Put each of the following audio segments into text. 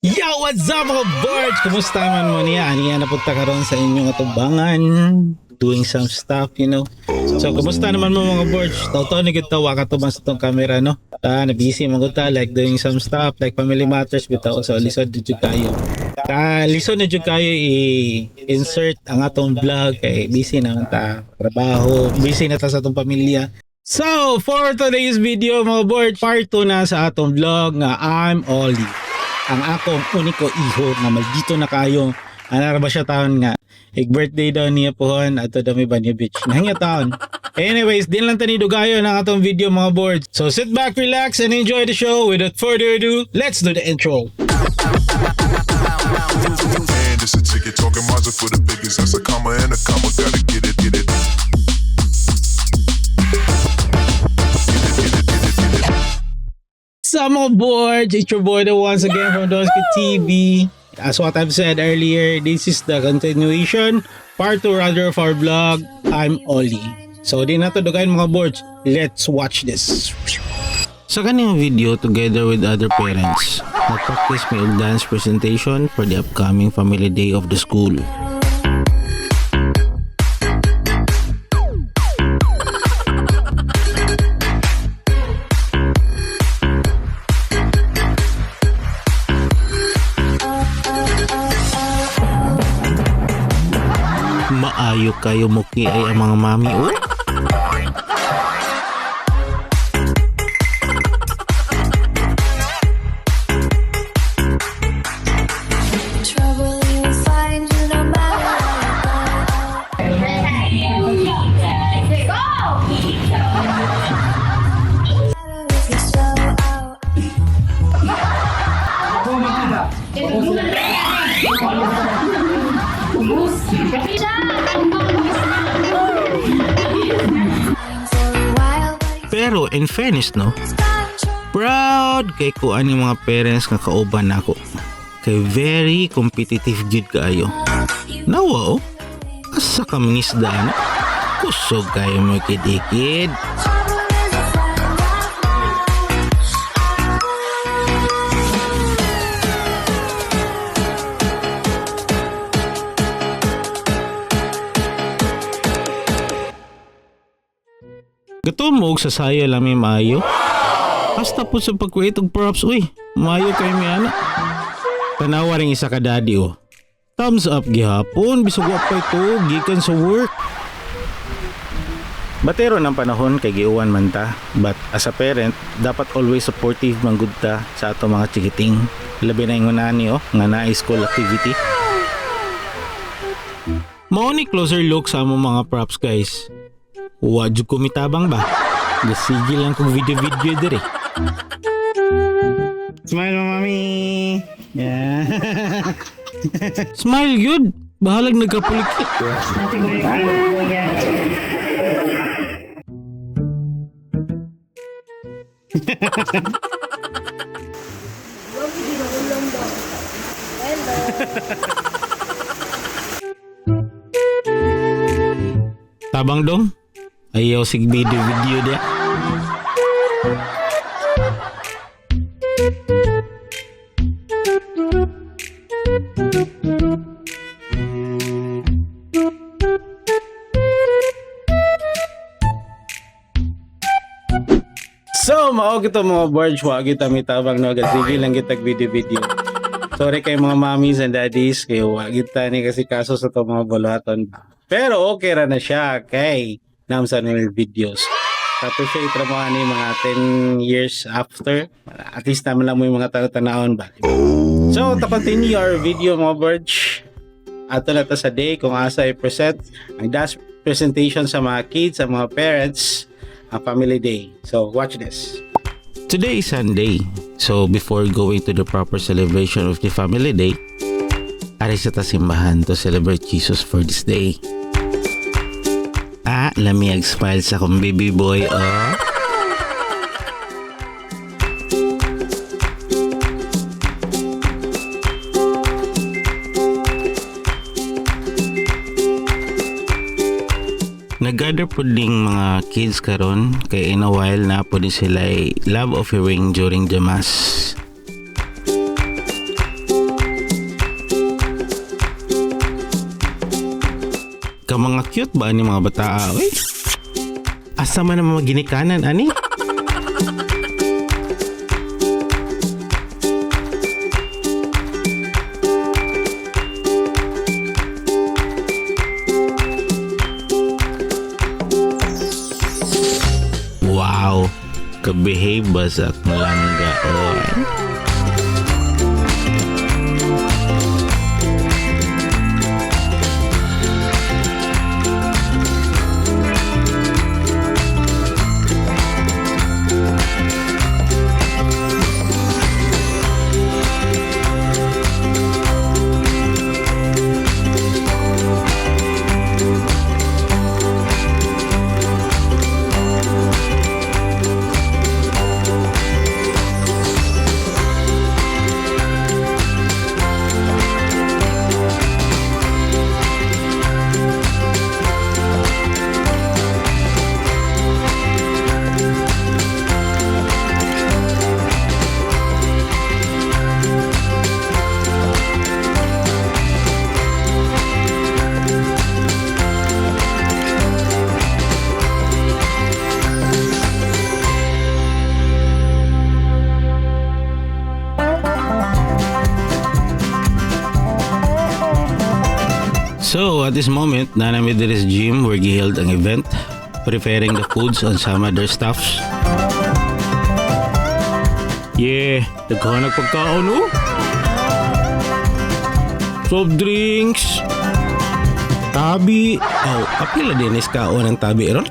Yo, what's up mga birds? Kumusta man mo niya? Aniya na punta karon sa inyong atubangan, doing some stuff, you know. So, kumusta naman mo mga birds? Totoo ni kita waka to sa tong camera, no? Na busy man ta like doing some stuff like family matters bitaw. So, lisod jud kayo. Lisod na jud kayo i-insert ang atong vlog kay busy na ta trabaho, busy na ta sa atong pamilya. So, for today's video mga birds, part 2 na sa atong vlog nga I'm Ollie. Ang akong uniko iho nga maldito na kayo. Ano ba siya taon nga? Birthday daw niya pohon ato dami ba niya bitch. Nahingya taon. Anyways, din lang tani dugayo ng atong video mga boards. So sit back, relax, and enjoy the show. Without further ado, let's do the intro. And it's a ticket talking Mazda for the biggest. That's a comma and a comma. Gotta get it, get it. Some mga boards, it's your boy the once again from Donsky TV. As what I've said earlier, this is the continuation, part 2 rather of our vlog, I'm Ollie. So di na to dugayin mga boards, let's watch this. Sa kanyang video together with other parents, nag-practice may dance presentation for the upcoming family day of the school. Maayo kayo muki ay ang mga mami o? Pero in fairness no, proud kay ko ani mga parents nga kauban nako. Kay very competitive jud kaayo. Nawa oh, asa ka minisda na? Kusog kayo mo kidikid. Gato mo sa sayo lang may maayo. Basta po sa pag-create og props, uy, maayo kay mi ana. Tanawa ring isa ka daddy oh. Thumbs up gihapon, bisag wa pa ito, gikan sa work. Batero ng panahon kay giuwan man ta, but as a parent, dapat always supportive man gud ta sa ato mga chikiting. Labi na ingon ani oh, nga na school activity. Mao ni closer look sa among mga props guys. Wadyo kumitabang ba? Gasigil lang kong video-video dire. Smile mo mami. Yeah. Smile yun. Bahalag nagkapulikit. Tabang dong. Ayaw sig video dia. So, mao kita mga boards, wag kita mitabang no, sige lang kita video. Sorry kay mga mommies and daddies, kay wag kita ni kasi kaso sa to mga bulaton. Pero okay ra na siya, kay namsa na yung videos. Tapos siya itrabaho ni mga 10 years after. At least naman lang mo yung mga tanawon ba. So, to continue our video mga birds. Ato na to sa day kung asa i-present ang dance presentation sa mga kids, sa mga parents, ang family day. So, watch this. Today is Sunday. So, before going to the proper celebration of the family day, ari sa simbahan to celebrate Jesus for this day. Lamig smile sa akong baby boy, oh. Nag-gather po ding mga kids karon kay in a while na po din sila love offering during the mass. mga cute ba ni mga bata? Uy, asa man ang mga ginikanan, ani? Wow, kabehave ba sa langga? Oh. So, at this moment, nanami there is gym where giheld ang event, preparing the foods on some other stuffs. Yeah, nagkahanap pagkaon, oh. Soft drinks, tabi. Oh, apila din is kaon ng tabi, ron?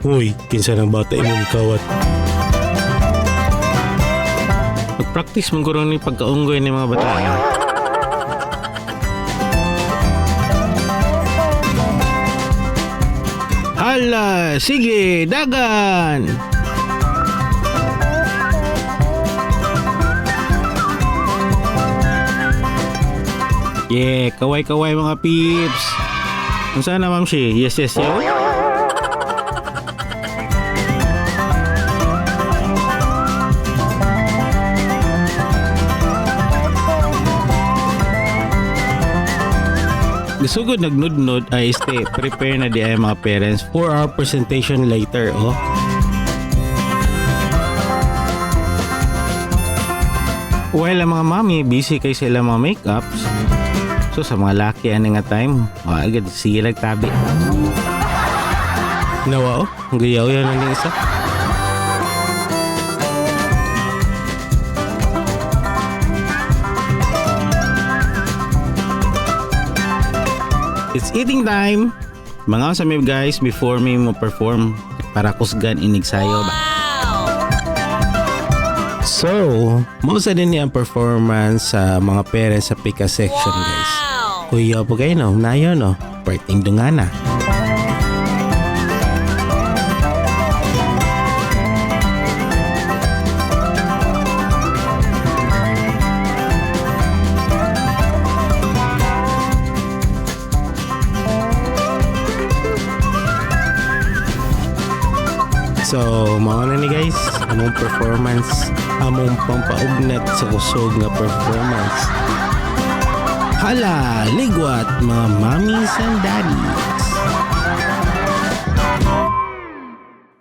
Uy, kinsa ng bata imong kawat. Mag-practice mong kurang ni pagkaunggoy ng mga bata. Hala, sige, dagan! Yeah, kaway-kaway mga peeps. Kung saan na, Ma'am Shi? Yes, yes, yes. Sugod nagnudnod ay stay prepare na di ay mga parents for our presentation later, oh. While ang mga mami busy kay sila mga makeups, so sa mga laki ani nga time, agad sila tabi. Nawa, oh, ang gayaw yan ang isa. It's eating time. Mga sa me guys before me mo perform para kusgan inig sayo ba. So, mo sa din ang performance sa mga parents sa pika section guys. Kuya po kayo no, nayo no, parting dungana. So, mga na ni guys, among performance, among pampaugnat sa kusog nga performance. Hala, ligwat mga mommies and daddies.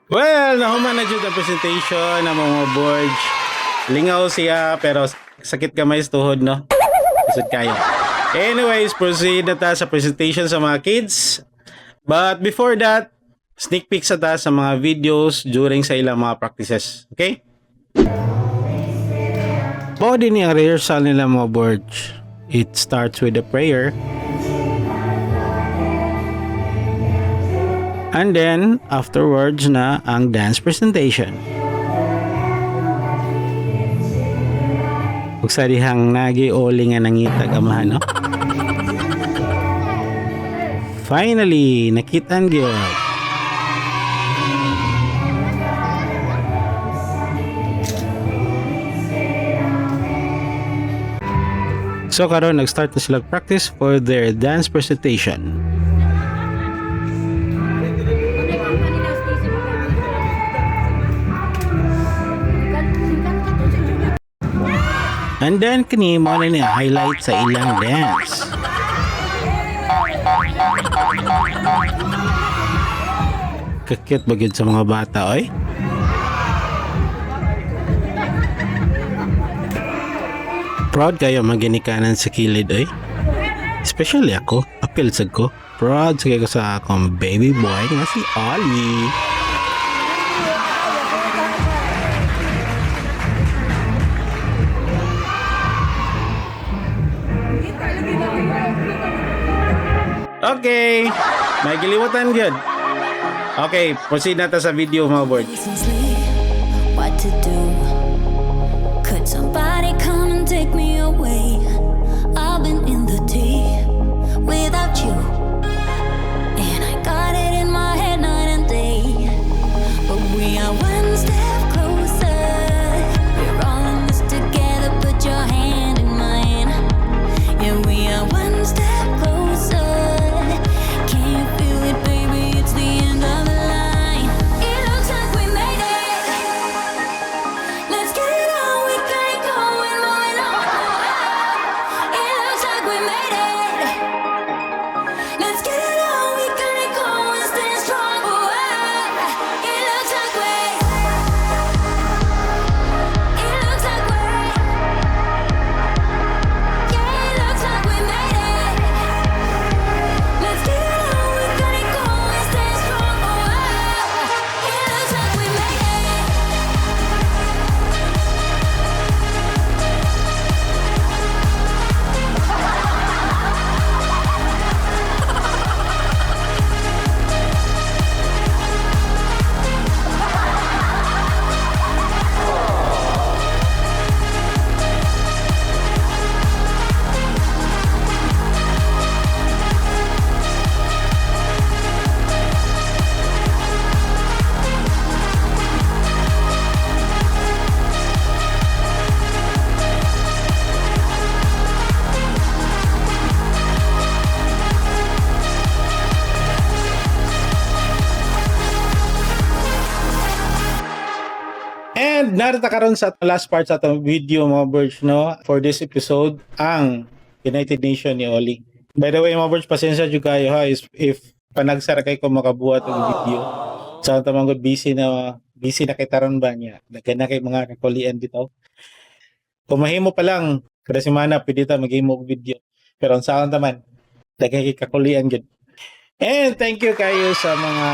Well, nahuman na dyan ang presentation ng mga boards. Lingaw siya, pero sakit kamay sa tuhod, no? Isod kayo. Anyways, proceed na ta sa presentation sa mga kids. But before that, sneak peek sa ta sa mga videos during sa ilang mga practices. Okay? Body ni ang rehearsal nila mga boards. It starts with a prayer. And then, afterwards na ang dance presentation. Ug sa dihang nagi-oli nga nangitag amahan, no? Finally, nakitaan gyud. So karon nag-start na sila practice for their dance presentation. And then kini mo na ni highlight sa ilang dance. Kakit ba gyud sa mga bata, oy? Proud kayo maginikanan sa kilid, oy? Especially ako, apil sad ko. Proud sa ko sa akong baby boy nga si Ollie. Okay, may giliwatan gyud. Okay, proceed na ta sa video mga board. What to do? Could somebody come and take me away? I've been in the deep without you, and I got it in my head night and day. But we are one step closer. We're all in this together. Put your hand in mine. Yeah, we are one step closer. Can you feel it, baby? It's the end of the line. It looks like we made it. Let's get it on. We got it going, moving on. It looks like we made it. Let's get it on. We got it going, staying strong. It looks like we. It looks like we. Yeah, it looks like we made it. Let's get it on. We got it going, staying strong. It looks like we made it. And narita karon sa last part sa atong video mga birds, no, for this episode ang United Nation ni Oli. By the way mga birds, pasensya jud kayo ha if panagsara kay ko makabuhat og video. Sa tamang good busy na kay taron ba niya. Daghan na kay mga kakulian dito. Kung mahimo pa lang kada semana pwede ta maghimo og video. Pero ang saon taman daghan kay kakulian gid. And thank you kayo sa mga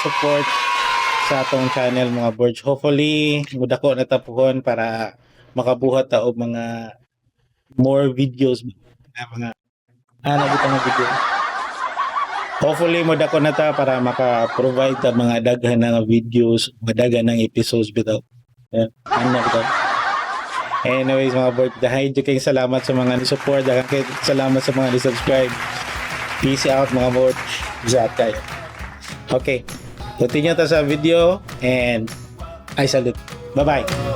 support sa atong channel mga birds. Hopefully mudako na tapuhon para makabuhat ta og mga more videos na mga bitaw nga video. Hopefully mudako na ta para maka-provide ta mga daghan nga videos, mga daghan ng episodes bitaw. Bitaw. Anyways mga birds, dahil kayong salamat sa mga ni-support, dahil kayong salamat sa mga ni-subscribe. Peace out mga birds. Bisa kayo. Okay. Continue ta sa video and I salute. Bye-bye.